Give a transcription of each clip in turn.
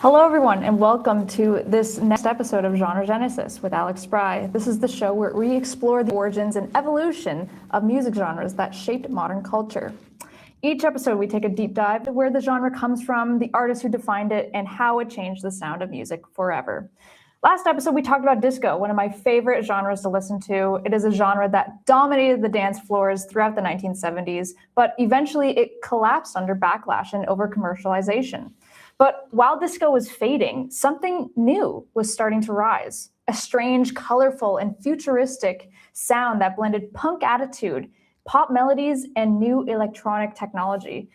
Hello, everyone, and welcome to this next episode of Genre Genesis with Alex Spry. This is the show where we explore the origins and evolution of music genres that shaped modern culture. Each episode, we take a deep dive to where the genre comes from, the artists who defined it, and how it changed the sound of music forever. Last episode, we talked about disco, one of my favorite genres to listen to. It is a genre that dominated the dance floors throughout the 1970s, but eventually it collapsed under backlash and over-commercialization. But while disco was fading, something new was starting to rise. A strange, colorful, and futuristic sound that blended punk attitude, pop melodies, and new electronic technology.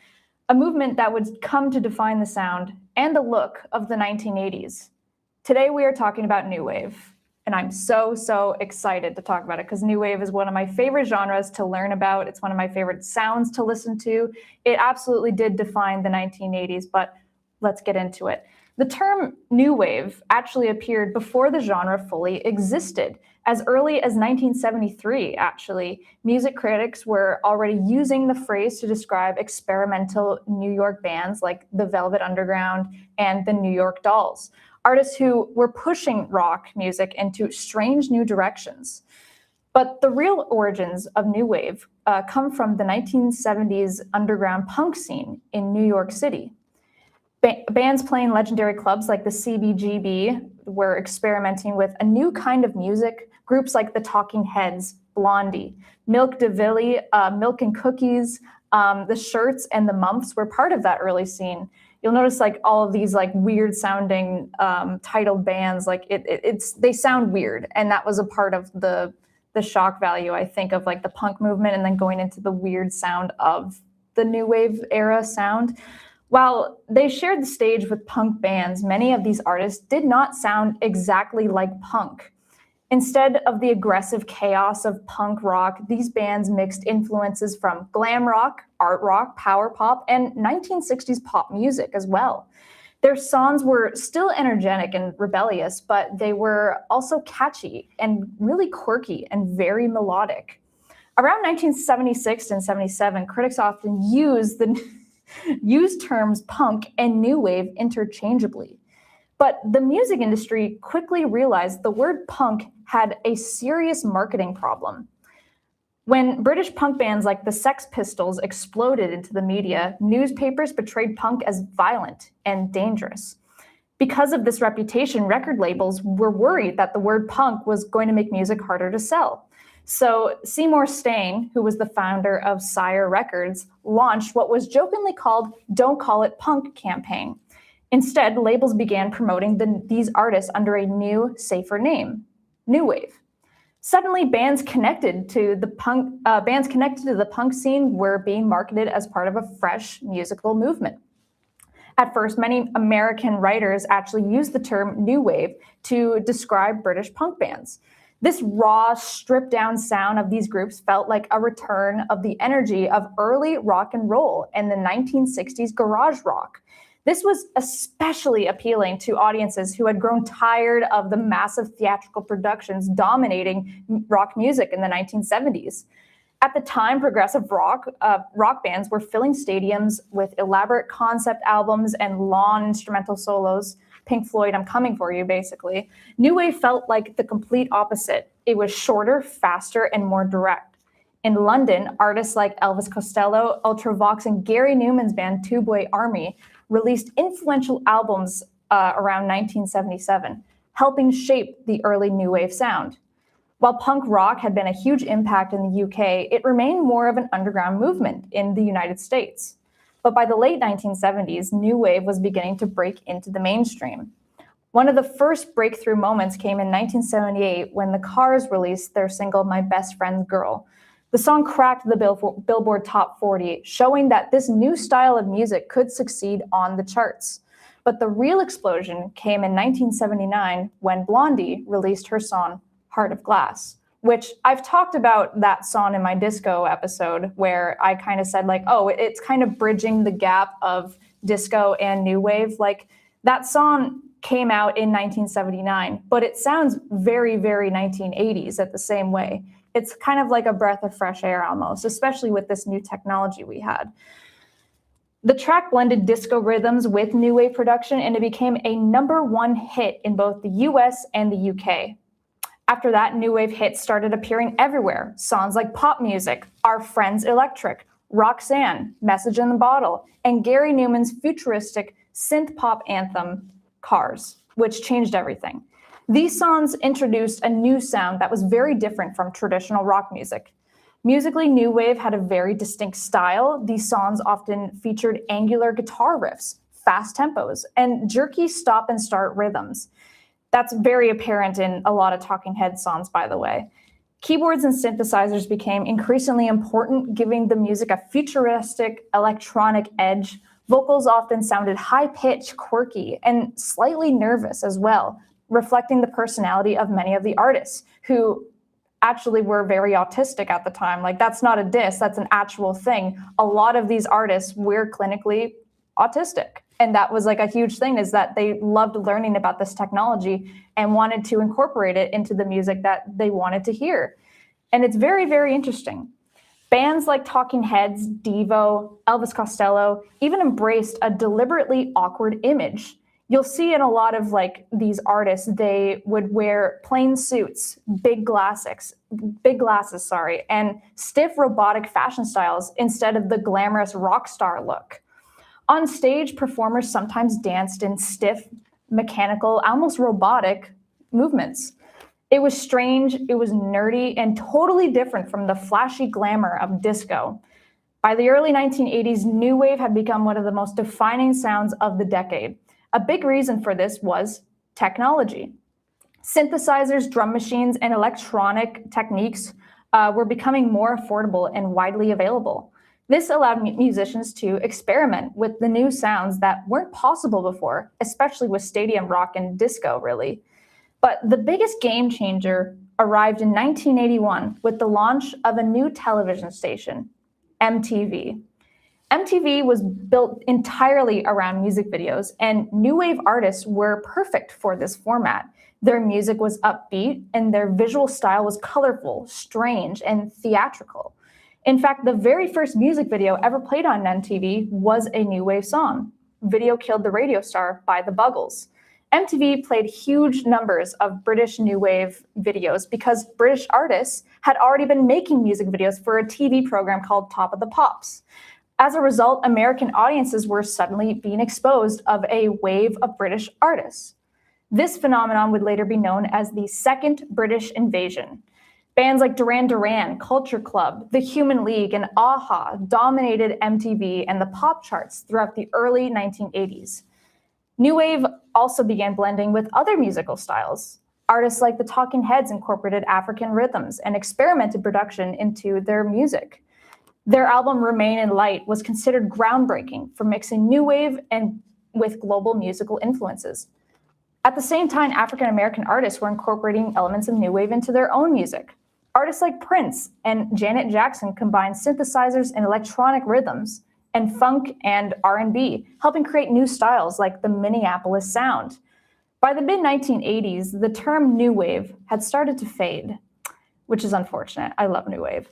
A movement that would come to define the sound and the look of the 1980s. Today we are talking about new wave. And I'm so excited to talk about it because new wave is one of my favorite genres to learn about. It's one of my favorite sounds to listen to. It absolutely did define the 1980s, but let's get into it. The term new wave actually appeared before the genre fully existed. As early as 1973, actually, music critics were already using the phrase to describe experimental New York bands like the Velvet Underground and the New York Dolls, artists who were pushing rock music into strange new directions. But the real origins of new wave come from the 1970s underground punk scene in New York City. Bands playing legendary clubs like the CBGB were experimenting with a new kind of music. Groups like the Talking Heads, Blondie, Milk DeVille, Milk and Cookies, the Shirts, and the Mumfs were part of that early scene. You'll notice like all of these like weird sounding titled bands, like they sound weird, and that was a part of the shock value, I think, of like the punk movement, and then going into the weird sound of the new wave era sound. While they shared the stage with punk bands, many of these artists did not sound exactly like punk. Instead of the aggressive chaos of punk rock, these bands mixed influences from glam rock, art rock, power pop, and 1960s pop music as well. Their songs were still energetic and rebellious, but they were also catchy and really quirky and very melodic. Around 1976 and 77, critics often used terms punk and new wave interchangeably. But the music industry quickly realized the word punk had a serious marketing problem. When British punk bands like the Sex Pistols exploded into the media, newspapers portrayed punk as violent and dangerous. Because of this reputation, record labels were worried that the word punk was going to make music harder to sell. So Seymour Stein, who was the founder of Sire Records, launched what was jokingly called Don't Call It Punk campaign. Instead, labels began promoting these artists under a new, safer name, New Wave. Suddenly, bands connected to the punk scene were being marketed as part of a fresh musical movement. At first, many American writers actually used the term New Wave to describe British punk bands. This raw, stripped-down sound of these groups felt like a return of the energy of early rock and roll and the 1960s garage rock. This was especially appealing to audiences who had grown tired of the massive theatrical productions dominating rock music in the 1970s. At the time, progressive rock bands were filling stadiums with elaborate concept albums and long instrumental solos. Pink Floyd, I'm coming for you, basically. New Wave felt like the complete opposite. It was shorter, faster, and more direct. In London, artists like Elvis Costello, Ultravox, and Gary Numan's band Two Boy Army released influential albums around 1977, helping shape the early New Wave sound. While punk rock had been a huge impact in the UK, it remained more of an underground movement in the United States. But by the late 1970s, New Wave was beginning to break into the mainstream. One of the first breakthrough moments came in 1978 when the Cars released their single My Best Friend's Girl. The song cracked the Billboard Top 40, showing that this new style of music could succeed on the charts. But the real explosion came in 1979 when Blondie released her song Heart of Glass, which I've talked about that song in my disco episode where I kind of said like, oh, it's kind of bridging the gap of disco and new wave. Like that song came out in 1979, but it sounds very, very 1980s at the same way. It's kind of like a breath of fresh air almost, especially with this new technology we had. The track blended disco rhythms with new wave production, and it became a #1 hit in both the US and the UK. After that, new wave hits started appearing everywhere. Songs like Pop Music, Our Friends Electric, Roxanne, Message in the Bottle, and Gary Numan's futuristic synth pop anthem, Cars, which changed everything. These songs introduced a new sound that was very different from traditional rock music. Musically, new wave had a very distinct style. These songs often featured angular guitar riffs, fast tempos, and jerky stop and start rhythms. That's very apparent in a lot of Talking Heads songs, by the way. Keyboards and synthesizers became increasingly important, giving the music a futuristic electronic edge. Vocals often sounded high-pitched, quirky, and slightly nervous as well, reflecting the personality of many of the artists who actually were very autistic at the time. Like, that's not a diss, that's an actual thing. A lot of these artists were clinically autistic. And that was like a huge thing, is that they loved learning about this technology and wanted to incorporate it into the music that they wanted to hear. And it's very, very interesting. Bands like Talking Heads, Devo, Elvis Costello even embraced a deliberately awkward image. You'll see in a lot of like these artists, they would wear plain suits, big glasses, and stiff robotic fashion styles instead of the glamorous rock star look. On stage, performers sometimes danced in stiff, mechanical, almost robotic movements. It was strange, it was nerdy, and totally different from the flashy glamour of disco. By the early 1980s, new wave had become one of the most defining sounds of the decade. A big reason for this was technology. Synthesizers, drum machines, and electronic techniques were becoming more affordable and widely available. This allowed musicians to experiment with the new sounds that weren't possible before, especially with stadium rock and disco, really. But the biggest game changer arrived in 1981 with the launch of a new television station, MTV. MTV was built entirely around music videos, and new wave artists were perfect for this format. Their music was upbeat, and their visual style was colorful, strange, and theatrical. In fact, the very first music video ever played on MTV was a new wave song, "Video Killed the Radio Star" by the Buggles. MTV played huge numbers of British new wave videos because British artists had already been making music videos for a TV program called Top of the Pops. As a result, American audiences were suddenly being exposed of a wave of British artists. This phenomenon would later be known as the Second British Invasion. Bands like Duran Duran, Culture Club, The Human League, and a-ha dominated MTV and the pop charts throughout the early 1980s. New wave also began blending with other musical styles. Artists like the Talking Heads incorporated African rhythms and experimented production into their music. Their album Remain in Light was considered groundbreaking for mixing new wave and with global musical influences. At the same time, African American artists were incorporating elements of new wave into their own music. Artists like Prince and Janet Jackson combined synthesizers and electronic rhythms, and funk and R&B, helping create new styles like the Minneapolis sound. By the mid-1980s, the term new wave had started to fade, which is unfortunate. I love new wave.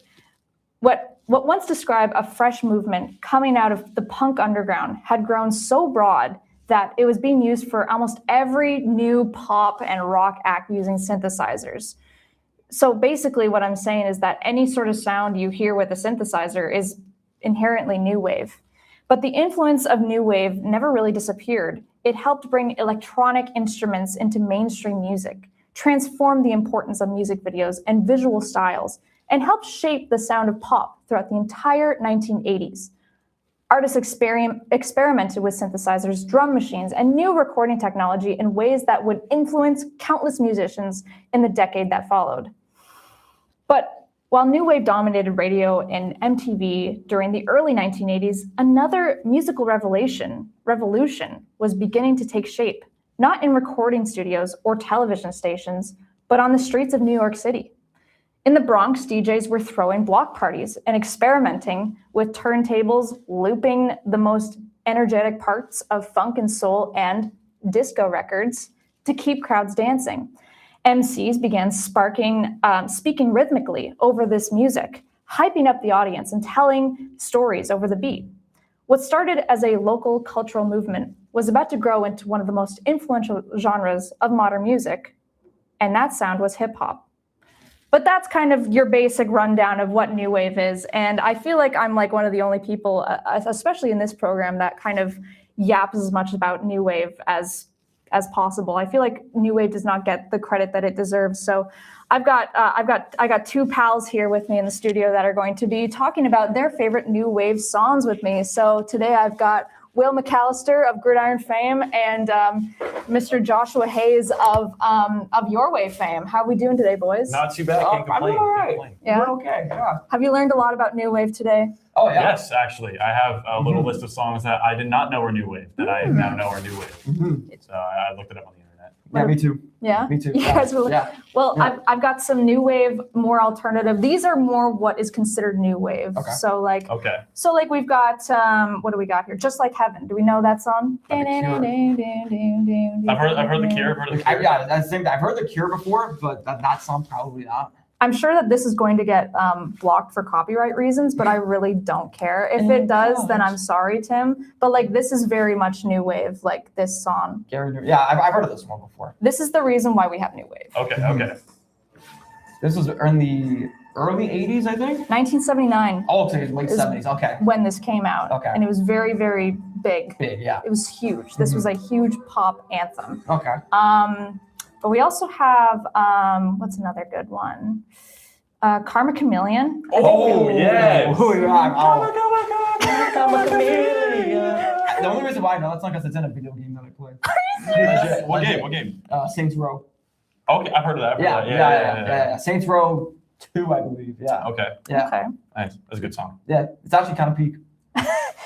What once described a fresh movement coming out of the punk underground had grown so broad that it was being used for almost every new pop and rock act using synthesizers. So basically what I'm saying is that any sort of sound you hear with a synthesizer is inherently new wave. But the influence of new wave never really disappeared. It helped bring electronic instruments into mainstream music, transform the importance of music videos and visual styles, and helped shape the sound of pop throughout the entire 1980s. Artists experimented with synthesizers, drum machines, and new recording technology in ways that would influence countless musicians in the decade that followed. But while new wave dominated radio and MTV during the early 1980s, another musical revolution was beginning to take shape, not in recording studios or television stations, but on the streets of New York City. In the Bronx, DJs were throwing block parties and experimenting with turntables, looping the most energetic parts of funk and soul and disco records to keep crowds dancing. MCs began speaking rhythmically over this music, hyping up the audience and telling stories over the beat. What started as a local cultural movement was about to grow into one of the most influential genres of modern music, and that sound was hip hop. But that's kind of your basic rundown of what new wave is, and I feel like I'm like one of the only people, especially in this program, that kind of yaps as much about new wave as possible. I feel like new wave does not get the credit that it deserves. So I got two pals here with me in the studio that are going to be talking about their favorite new wave songs with me. So today I've got Will McAllister of Gridiron fame and Mr. Joshua Hayes of Your Wave fame. How are we doing today, boys? Not too bad. Can't complain. I'm all right. Yeah? We're okay. Yeah. Have you learned a lot about new wave today? Oh yeah. Yes, actually. I have a little list of songs that I did not know were new wave, that I now know are new wave. So I looked it up on the internet. Yeah, me too. Yeah? Me too. You guys will. Yeah. Well, Yeah. I've got some new wave, more alternative. These are more what is considered new wave. Okay. So like Okay. we've got what do we got here? Just Like Heaven. Do we know that song? By The Cure. I've heard The Cure. I've heard The Cure before, but that song probably not. I'm sure that this is going to get blocked for copyright reasons, but I really don't care. If it does, then I'm sorry, Tim. But like this is very much new wave, like this song. Yeah, I've heard of this one before. This is the reason why we have new wave. Okay. This was in the early 80s, I think? 1979 Oh, okay, late Is- 70s. Okay. when this came out. Okay. And it was very, very big. Big, yeah. It was huge. This was a huge pop anthem. Okay. But we also have what's another good one? Karma Chameleon. Oh, yes. Oh, yeah. Karma Chameleon. The only reason why I know that song is because it's in a video game that I play. Serious? What game? Saints Row. Okay, I've heard of that. Yeah. Saints Row 2, I believe. Yeah. Okay, Yeah. Okay. nice. That's a good song. Yeah. It's actually kind of peak.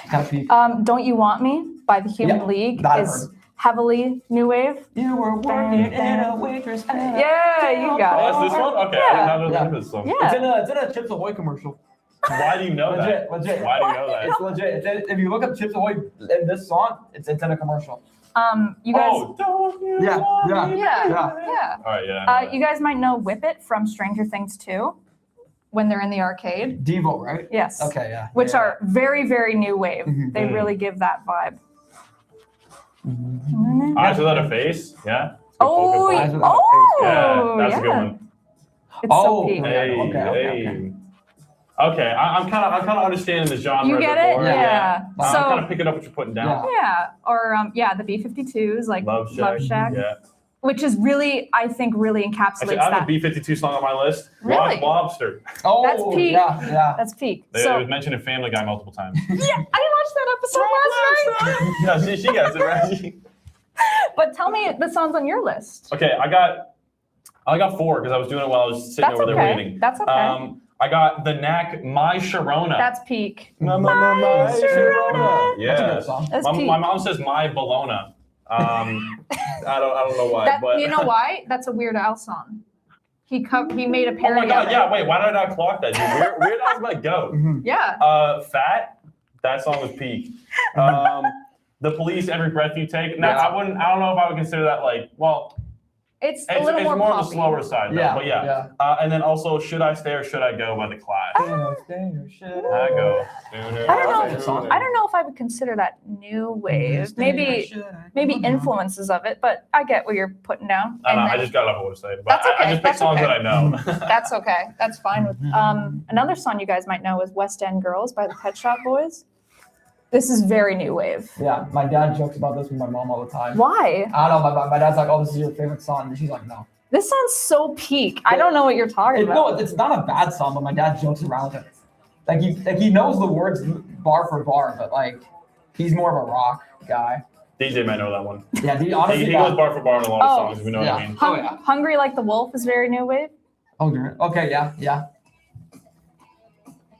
Kind of peak. Don't You Want Me by the Human Yeah, League that I've is heard. heavily new wave. You were working in a waitress. Yeah, you got Oh, it. that's this one? Okay, Yeah. I did not know the name of this song. Yeah. It's in a Chips Ahoy commercial. Why do you know that? Legit. Why do you know that? It's legit. If you look up Chips Ahoy in this song, it's in a commercial. You guys. Oh, don't you Yeah, want yeah. me? Yeah. All right, yeah. I know You guys might know Whip It from Stranger Things 2 when they're in the arcade. Devo, right? Yes. Okay, yeah. Which Yeah. are very, very new wave. Mhm. They really give that vibe. Eyes Without a Face, yeah. Oh, Eyes yeah. Without a Oh, Yeah, that's a good yeah. one. It's so Oh, peak. okay. Hey. Okay, I'm kind of understanding the genre. You a get bit it? more. Yeah. I'm So, kind of picking up what you're putting down. yeah. Or, the B-52s, like Love Shack. Yeah. which is really, I think, really encapsulates Actually, I have that. a B-52 song on my list. Really? Rock Lobster. Oh, That's peak. Yeah. That's peak. It So, was mentioned in Family Guy multiple times. yeah, I watched that episode last night. Yeah, she gets it right. But tell me the songs on your list. Okay, I got 4 because I was doing it while I was sitting That's over there okay. waiting. That's okay. I got the Knack, My Sharona. That's peak. My Sharona. Yeah. That's a good song. That's My peak. mom says My Bologna. I don't know why, but You know why? That's a Weird Al song. He made a oh parody my god, of it. yeah. Wait, why did I not clock that? Dude? Weird Al's my goat. Mhm. Yeah. Fat. That song was peak. The Police, Every Breath You Take. Now, Yeah. I don't know if I would consider that It's a it's little more more on the poppy. slower side, though, Yeah. but yeah. And then also, Should I Stay or Should I Go by The Clash. Ah. I go. I don't know if I would consider that new wave. Maybe influences of it, but I get what you're putting down. I know, And I then- just got enough what to say. But That's I okay, just picked that's songs okay. that I know. That's okay. That's fine with another song you guys might know is West End Girls by the Pet Shop Boys. This is very new wave. Yeah, my dad jokes about this with my mom all the time. Why? I don't know, my dad's like, oh, this is your favorite song. And she's like, no. This sounds so peak. I don't know what you're talking No, about. it's not a bad song, but my dad jokes around it. Like he knows the words bar for bar, but like he's more of a rock guy. DJ might know that one. Yeah, honestly, He goes bar for bar in a lot of Oh, songs, if you know what I mean. Oh, yeah. Hungry Like the Wolf is very new wave. Okay, yeah.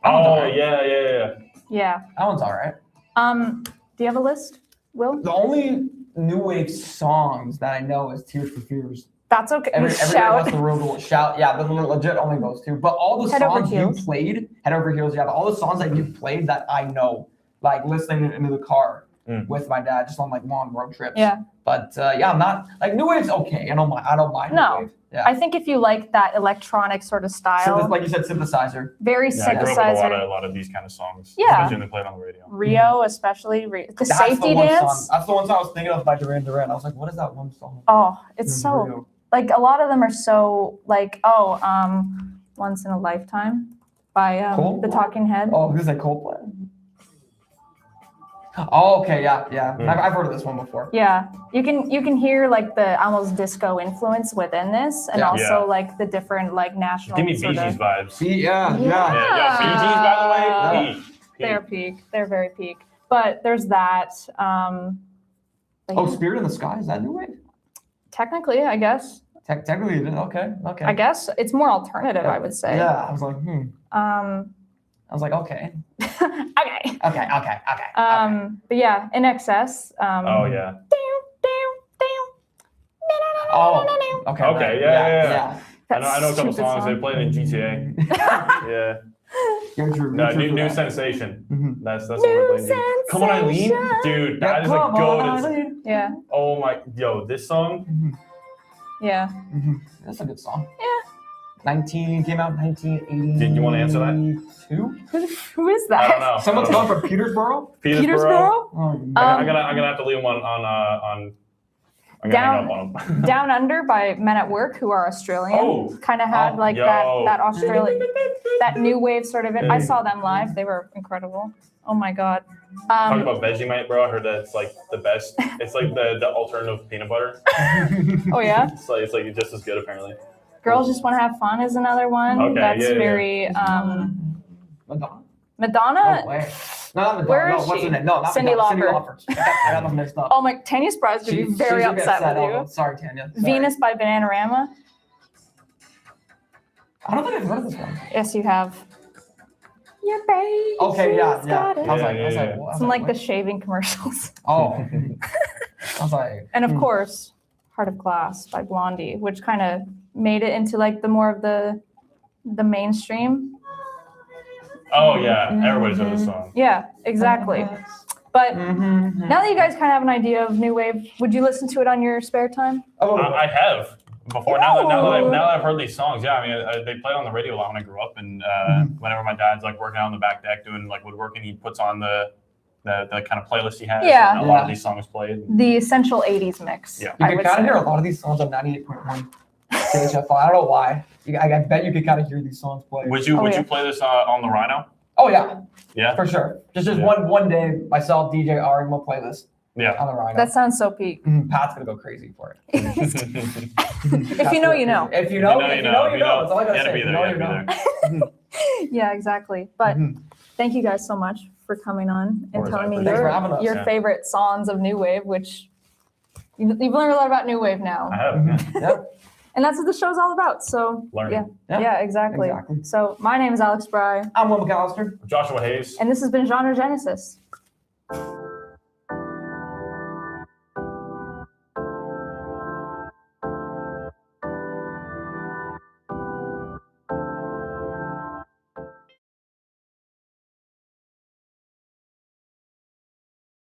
That one's Oh, alright. yeah. Yeah. That one's all right. Do you have a list, Will? The only new wave songs that I know is Tears for Fears. That's okay. Everybody Shout. wants the room to shout. Yeah, but legit only those two. But all the Head Over songs you Heels. played, Head Over Heels, yeah, but all the songs that you played that I know, like listening into the car, with my dad, just on like long road trips. Yeah. But I'm not like new wave's okay. I don't mind. No. New wave. Yeah. I think if you like that electronic sort of style, Like you said, synthesizer. very Yeah, I grew up with synthesizer. a lot of these kind of songs. Yeah. Especially when they played on the radio. Rio, especially the That's safety the one dance. Song. That's the one song I was thinking of by Duran Duran. I was like, what is that one song? Oh, it's Mm, so Rio. like a lot of them are so like Once in a Lifetime by the Coldplay? Talking Head. Oh, who's that Coldplay? Oh, okay, yeah. Mm. I've heard of this one before. Yeah, you can hear like the almost disco influence within this, and Yeah. also Yeah. like the different like national. Give me Bee sort Gees of, vibes. Yeah. Yeah, Bee Gees, by the way. Yeah. Peak. they're peak. They're very peak. But there's that. But Oh, yeah, Spirit in the Sky, is that new wave? technically, I guess. Technically, it is. Okay. I guess it's more alternative. I would say. Yeah, I was like, I was like, okay. Okay. Okay. But yeah, In Excess. Oh, yeah. Oh, okay. Okay, right. yeah. I That know a couple stupid songs. They song. played in GTA. Yeah. No, new Sensation. Mhm. That's what we're playing. Dude. Come on, Eileen. Sensation. Dude, Yeah, that is like come on, goated. Eileen. Yeah, Oh my, yo, this song. yeah. That's a good song. Yeah. Came out in 1980. Did you wanna answer that? 2? Who is that? I don't know. Someone's I don't going from Petersboro? know. Petersboro? Oh, I'm gonna have to leave them on. I'm gonna Down- hang up on them. Down Under by Men at Work, who are Australian. Oh. Kind of had Oh, like yo. that Australian, that new wave sort of. I saw them live. They were incredible. Oh my god. Talk about Vegemite, bro. I heard that it's like the best. It's like the alternative peanut butter. Oh yeah. It's like just as good apparently. Girls Just Want to Have Fun is another one. Okay, That's yeah. very Madonna. Madonna. No way. No, not Madonna. Where no, is what's she? her name? No, not Cindy Madonna. Lauper. Cindy Lauper. I got them mixed up. Oh my, Tanya Sprouse would be very she's gonna be upset with you. Oh, sorry, Tanya. Sorry. Venus by Bananarama. I don't think I've heard of this one. Yes, you have. Your baby. Okay, yeah. got it. I was like, Yeah. what? It's in like the shaving commercials. Oh. I was like, And of course, Heart of Glass by Blondie, which kind of made it into like the more of the mainstream. Oh yeah, everybody's heard this song. Yeah, exactly. But mm-hmm. now that you guys kind of have an idea of new wave, would you listen to it on your spare time? Oh, I have before. Now that I've heard these songs, yeah. I mean, they played on the radio a lot when I grew up, and whenever my dad's like working out on the back deck doing like woodworking, he puts on the kind of playlist he has. Yeah. And a lot of these songs played. The essential 80s mix. Yeah. you I can would kind of say. hear a lot of these songs on 98.1 CHFL. I don't know why. I bet you could kind of hear these songs played. Would you Oh, would yeah. you play this on the Rhino? Oh, yeah, Yeah. for sure. Just Yeah. one day, myself, DJ Ari, will play this Yeah. on the Rhino. That sounds so peak. Pat's going to go crazy for it. If you know, you know. If you know, you know. That's all I got to You gotta say. be If you there. know, You you gotta be know. there. Yeah, exactly. But thank you guys so much for coming on and course, telling me Thanks for having us. your Yeah. favorite songs of new wave, which you've learned a lot about new wave now. I have. Yeah. Yep. And that's what the show's all about. So Learning. yeah, exactly. So my name is Alex Bry, I'm Will McAllister. Joshua Hayes. and this has been Genre Genesis.